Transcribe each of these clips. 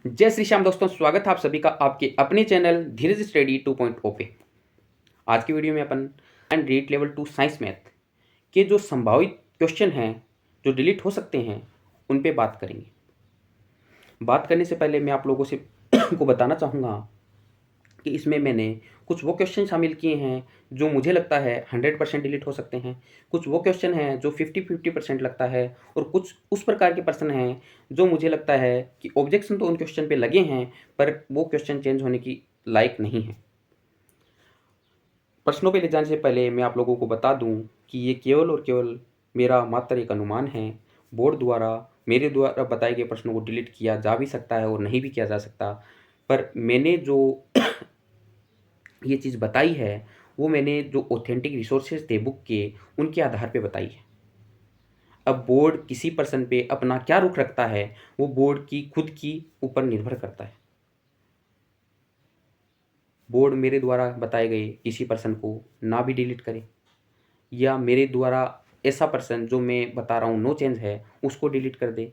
जय श्री श्याम दोस्तों, स्वागत है आप सभी का आपके अपने चैनल धीरज स्टडी 2.0 पे। आज की वीडियो में अपन एंड रीड लेवल 2 साइंस मैथ के जो संभावित क्वेश्चन हैं जो डिलीट हो सकते हैं उन पे बात करेंगे। बात करने से पहले मैं आप लोगों से को बताना चाहूँगा कि इसमें मैंने कुछ वो क्वेश्चन शामिल किए हैं जो मुझे लगता है 100% डिलीट हो सकते हैं, कुछ वो क्वेश्चन हैं जो 50-50% लगता है, और कुछ उस प्रकार के प्रश्न हैं जो मुझे लगता है कि ऑब्जेक्शन तो उन क्वेश्चन पे लगे हैं पर वो क्वेश्चन चेंज होने की लायक नहीं है। प्रश्नों पे ले जाने से पहले मैं आप लोगों को बता दूं कि ये केवल और केवल मेरा मात्र एक अनुमान है। बोर्ड द्वारा मेरे द्वारा बताए गए प्रश्नों को डिलीट किया जा भी सकता है और नहीं भी किया जा सकता, पर मैंने जो ये चीज़ बताई है वो मैंने जो ऑथेंटिक रिसोर्सेज थे बुक के उनके आधार पे बताई है। अब बोर्ड किसी पर्सन पे अपना क्या रुख रखता है वो बोर्ड की खुद की ऊपर निर्भर करता है। बोर्ड मेरे द्वारा बताए गए किसी पर्सन को ना भी डिलीट करे या मेरे द्वारा ऐसा पर्सन जो मैं बता रहा हूँ नो चेंज है उसको डिलीट कर दे,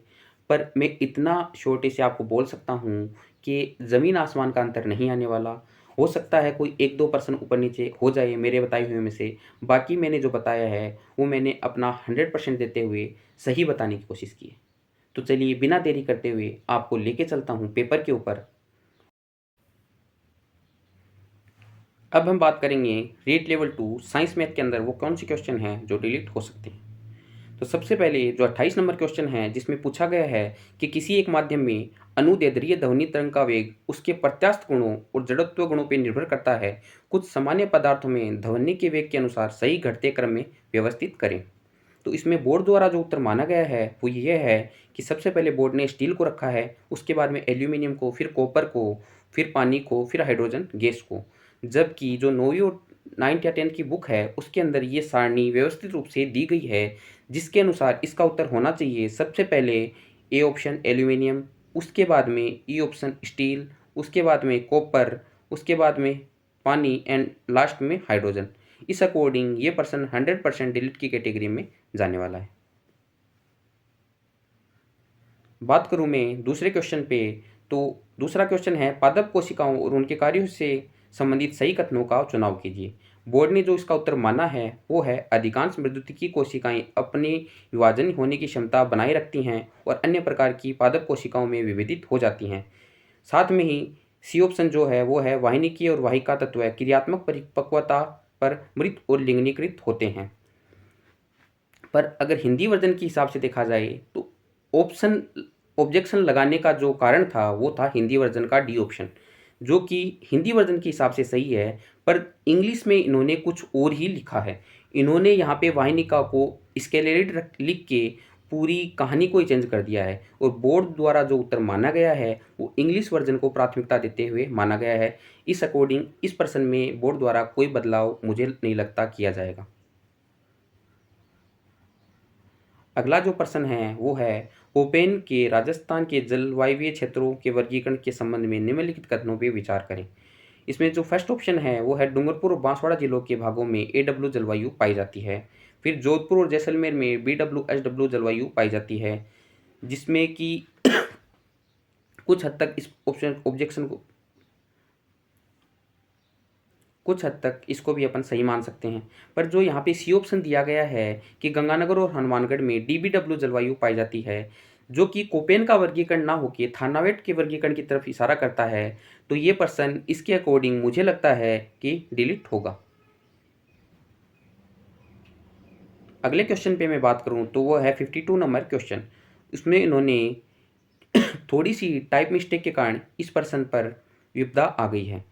पर मैं इतना छोटे से आपको बोल सकता हूँ कि ज़मीन आसमान का अंतर नहीं आने वाला। हो सकता है कोई एक दो पर्सन ऊपर नीचे हो जाए मेरे बताए हुए में से, बाकी मैंने जो बताया है वो मैंने अपना 100% देते हुए सही बताने की कोशिश की है। तो चलिए बिना देरी करते हुए आपको लेके चलता हूँ पेपर के ऊपर। अब हम बात करेंगे रीड लेवल 2 साइंस मैथ के अंदर वो कौन से क्वेश्चन हैं जो डिलीट हो सकते हैं। तो सबसे पहले जो 28 नंबर क्वेश्चन है जिसमें पूछा गया है कि किसी एक माध्यम में अनुदैर्ध्य ध्वनि तरंग का वेग उसके प्रत्यास्थ गुणों और जड़त्व गुणों पर निर्भर करता है। कुछ सामान्य पदार्थों में ध्वनि के वेग के अनुसार सही घटते क्रम में व्यवस्थित करें। तो इसमें बोर्ड द्वारा जो उत्तर माना गया है वो ये है कि सबसे पहले बोर्ड ने स्टील को रखा है, उसके बाद में एल्यूमिनियम को, फिर कॉपर को, फिर पानी को, फिर हाइड्रोजन गैस को। जबकि जो 9वीं और 9th या 10th की बुक है उसके अंदर ये सारणी व्यवस्थित रूप से दी गई है जिसके अनुसार इसका उत्तर होना चाहिए सबसे पहले ए ऑप्शन एल्यूमिनियम, उसके बाद में ई ऑप्शन स्टील, उसके बाद में कॉपर, उसके बाद में पानी एंड लास्ट में हाइड्रोजन। इस अकॉर्डिंग ये पर्सन 100% डिलीट की कैटेगरी में जाने वाला है। बात करूं मैं दूसरे क्वेश्चन पे, तो दूसरा क्वेश्चन है पादप कोशिकाओं और उनके कार्यों से संबंधित सही कथनों का चुनाव कीजिए। बोर्ड ने जो इसका उत्तर माना है वो है अधिकांश मृदुतिकी कोशिकाएं अपनी विभाजन होने की क्षमता बनाए रखती हैं और अन्य प्रकार की पादप कोशिकाओं में विभेदित हो जाती हैं। साथ में ही सी ऑप्शन जो है वो है वाहिनिकीय और वाहिका तत्व क्रियात्मक परिपक्वता पर मृत और लिंगनीकृत होते हैं। पर अगर हिंदी वर्जन के हिसाब से देखा जाए तो ऑप्शन ऑब्जेक्शन लगाने का जो कारण था वो था हिंदी वर्जन का डी ऑप्शन, जो कि हिंदी वर्जन के हिसाब से सही है, पर इंग्लिश में इन्होंने कुछ और ही लिखा है। इन्होंने यहाँ पे वाहिनिका को स्केलेटेड लिख के पूरी कहानी को ही चेंज कर दिया है और बोर्ड द्वारा जो उत्तर माना गया है वो इंग्लिश वर्जन को प्राथमिकता देते हुए माना गया है। इस अकॉर्डिंग इस प्रश्न में बोर्ड द्वारा कोई बदलाव मुझे नहीं लगता किया जाएगा। अगला जो प्रश्न है वो है ओपेन के राजस्थान के जलवायु क्षेत्रों के वर्गीकरण के संबंध में निम्नलिखित कथनों पर विचार करें। इसमें जो फर्स्ट ऑप्शन है वो है डूंगरपुर और बांसवाड़ा जिलों के भागों में AW जलवायु पाई जाती है। फिर जोधपुर और जैसलमेर में BWSW जलवायु पाई जाती है, जिसमें कि कुछ हद तक इस ऑप्शन ऑब्जेक्शन को कुछ हद तक इसको भी अपन सही मान सकते हैं। पर जो यहाँ पे सी ऑप्शन दिया गया है कि गंगानगर और हनुमानगढ़ में DBW जलवायु पाई जाती है, जो कि कोपेन का वर्गीकरण ना होकर थानावेट के वर्गीकरण की तरफ इशारा करता है, तो ये प्रश्न इसके अकॉर्डिंग मुझे लगता है कि डिलीट होगा। अगले क्वेश्चन पे मैं बात करूँ तो वो है 52 नंबर क्वेश्चन। उसमें इन्होंने थोड़ी सी टाइप मिस्टेक के कारण इस प्रश्न पर विपदा आ गई है।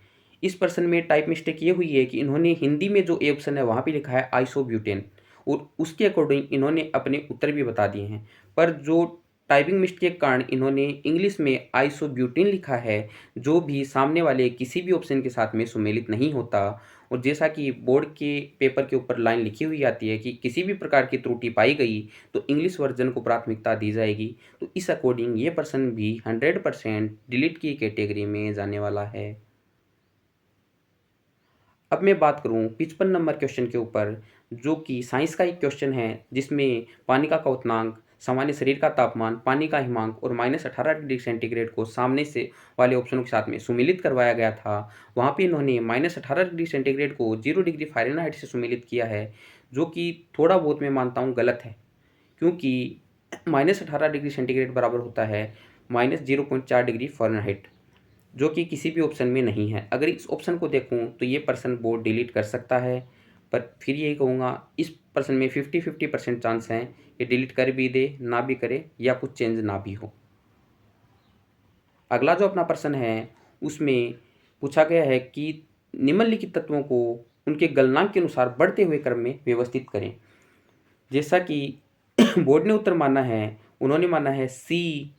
इस प्रश्न में टाइप मिस्टेक ये हुई है कि इन्होंने हिंदी में जो ए ऑप्शन है वहाँ पे लिखा है आइसोब्यूटेन और उसके अकॉर्डिंग इन्होंने अपने उत्तर भी बता दिए हैं, पर जो टाइपिंग मिस्टेक के कारण इन्होंने इंग्लिश में आइसोब्यूटेन लिखा है, जो भी सामने वाले किसी भी ऑप्शन के साथ में सुमेलित नहीं होता। और जैसा कि बोर्ड के पेपर के ऊपर लाइन लिखी हुई आती है कि किसी भी प्रकार की त्रुटि पाई गई तो इंग्लिश वर्जन को प्राथमिकता दी जाएगी, तो इस अकॉर्डिंग ये पर्सन भी 100% डिलीट की कैटेगरी में जाने वाला है। अब मैं बात करूं 55 नंबर क्वेश्चन के ऊपर, जो कि साइंस का एक क्वेश्चन है जिसमें पानी का क्वथनांक सामान्य शरीर का तापमान, पानी का हिमांक और -18 डिग्री सेंटीग्रेड को सामने से वाले ऑप्शनों के साथ में सुमेलित करवाया गया था, वहाँ पे इन्होंने -18 डिग्री सेंटीग्रेड को 0 डिग्री फ़ारेनहाइट से सुमेलित किया है, जो कि थोड़ा बहुत मैं मानता हूँ गलत है, क्योंकि -18 डिग्री सेंटीग्रेड बराबर होता है -0.4 डिग्री फ़ारेनहाइट, जो कि किसी भी ऑप्शन में नहीं है। अगर इस ऑप्शन को देखूँ तो ये पर्सन बोर्ड डिलीट कर सकता है, पर फिर यही कहूँगा इस पर्सन में 50-50% चांस हैं ये डिलीट कर भी दे, ना भी करे या कुछ चेंज ना भी हो। अगला जो अपना प्रश्न है उसमें पूछा गया है कि निम्नलिखित तत्वों को उनके गलनांक के अनुसार बढ़ते हुए क्रम में व्यवस्थित करें। जैसा कि बोर्ड ने उत्तर माना है, उन्होंने माना है सी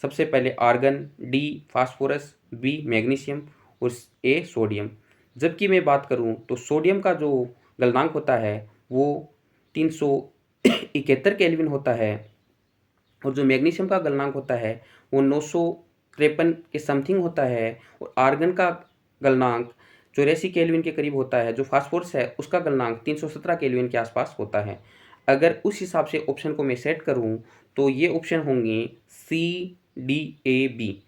सबसे पहले argon, D phosphorus, B magnesium और ए सोडियम। जबकि मैं बात करूं तो सोडियम का जो गलनांक होता है वो 371 केल्विन होता है और जो मैग्नीशियम का गलनांक होता है वो 953 के समथिंग होता है और आर्गन का गलनांक 84 केल्विन के करीब होता है। जो फास्फोरस है उसका गलनांक 317 केल्विन के आसपास होता है। अगर उस हिसाब से ऑप्शन को मैं सेट करूं तो ये ऑप्शन होंगे C D A B,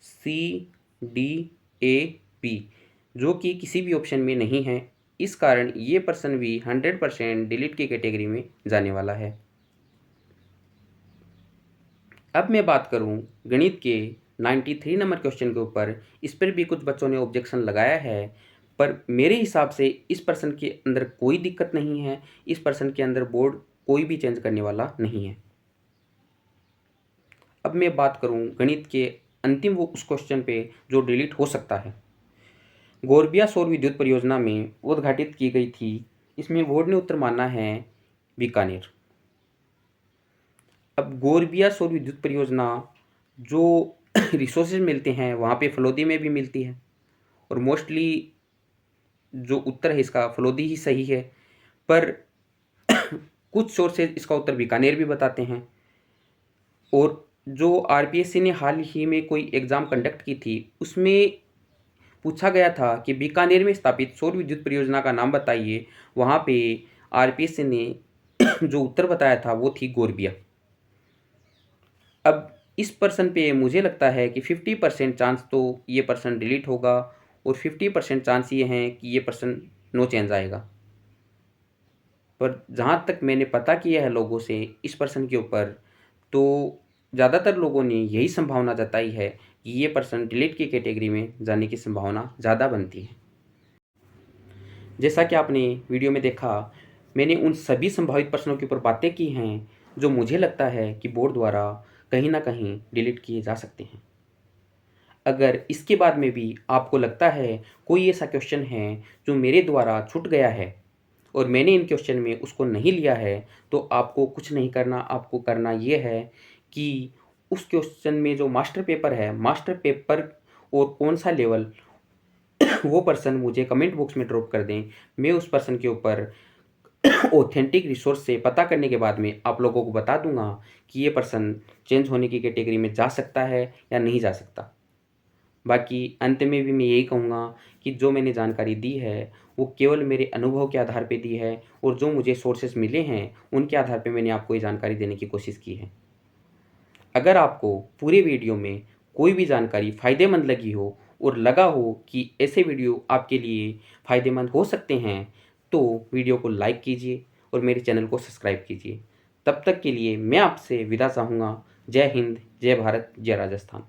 C D A B, जो कि किसी भी ऑप्शन में नहीं है। इस कारण ये पर्सन भी 100% डिलीट की कैटेगरी में जाने वाला है। अब मैं बात करूं गणित के 93 नंबर क्वेश्चन के ऊपर। इस पर भी कुछ बच्चों ने ऑब्जेक्शन लगाया है, पर मेरे हिसाब से इस पर्सन के अंदर कोई दिक्कत नहीं है। इस पर्सन के अंदर बोर्ड कोई भी चेंज करने वाला नहीं है। अब मैं बात करूं गणित के अंतिम वो उस क्वेश्चन पे जो डिलीट हो सकता है। गोरबिया सौर विद्युत परियोजना में उद्घाटित की गई थी। इसमें बोर्ड ने उत्तर माना है बीकानेर। अब गोरबिया सौर विद्युत परियोजना जो रिसोर्सेज मिलते हैं वहाँ पे फलोदी में भी मिलती है और मोस्टली जो उत्तर है इसका फलोदी ही सही है, पर कुछ सोर्सेज इसका उत्तर बीकानेर भी बताते हैं। और जो आरपीएससी ने हाल ही में कोई एग्ज़ाम कंडक्ट की थी उसमें पूछा गया था कि बीकानेर में स्थापित सौर विद्युत परियोजना का नाम बताइए। वहाँ पे आरपीएससी ने जो उत्तर बताया था वो थी गोरबिया। अब इस पर्सन पे मुझे लगता है कि 50% चांस तो ये पर्सन डिलीट होगा और 50% चांस ये हैं कि ये पर्सन नो चेंज आएगा। पर जहाँ तक मैंने पता किया है लोगों से इस पर्सन के ऊपर, तो ज़्यादातर लोगों ने यही संभावना जताई है कि ये पर्सन डिलीट की कैटेगरी में जाने की संभावना ज़्यादा बनती है। जैसा कि आपने वीडियो में देखा, मैंने उन सभी संभावित प्रश्नों के ऊपर बातें की हैं जो मुझे लगता है कि बोर्ड द्वारा कहीं ना कहीं डिलीट किए जा सकते हैं। अगर इसके बाद में भी आपको लगता है कोई ऐसा क्वेश्चन है जो मेरे द्वारा छूट गया है और मैंने इन क्वेश्चन में उसको नहीं लिया है, तो आपको कुछ नहीं करना। आपको करना ये है कि उस क्वेश्चन में जो मास्टर पेपर है, मास्टर पेपर और कौन सा लेवल वो पर्सन मुझे कमेंट बॉक्स में ड्रॉप कर दें। मैं उस पर्सन के ऊपर ऑथेंटिक रिसोर्स से पता करने के बाद में आप लोगों को बता दूंगा कि ये पर्सन चेंज होने की कैटेगरी में जा सकता है या नहीं जा सकता। बाकी अंत में भी मैं यही कहूँगा कि जो मैंने जानकारी दी है वो केवल मेरे अनुभव के आधार पे दी है और जो मुझे सोर्सेस मिले हैं उनके आधार पे मैंने आपको ये जानकारी देने की कोशिश की है। अगर आपको पूरे वीडियो में कोई भी जानकारी फ़ायदेमंद लगी हो और लगा हो कि ऐसे वीडियो आपके लिए फ़ायदेमंद हो सकते हैं, तो वीडियो को लाइक कीजिए और मेरे चैनल को सब्सक्राइब कीजिए। तब तक के लिए मैं आपसे विदा चाहूँगा। जय हिंद, जय भारत, जय राजस्थान।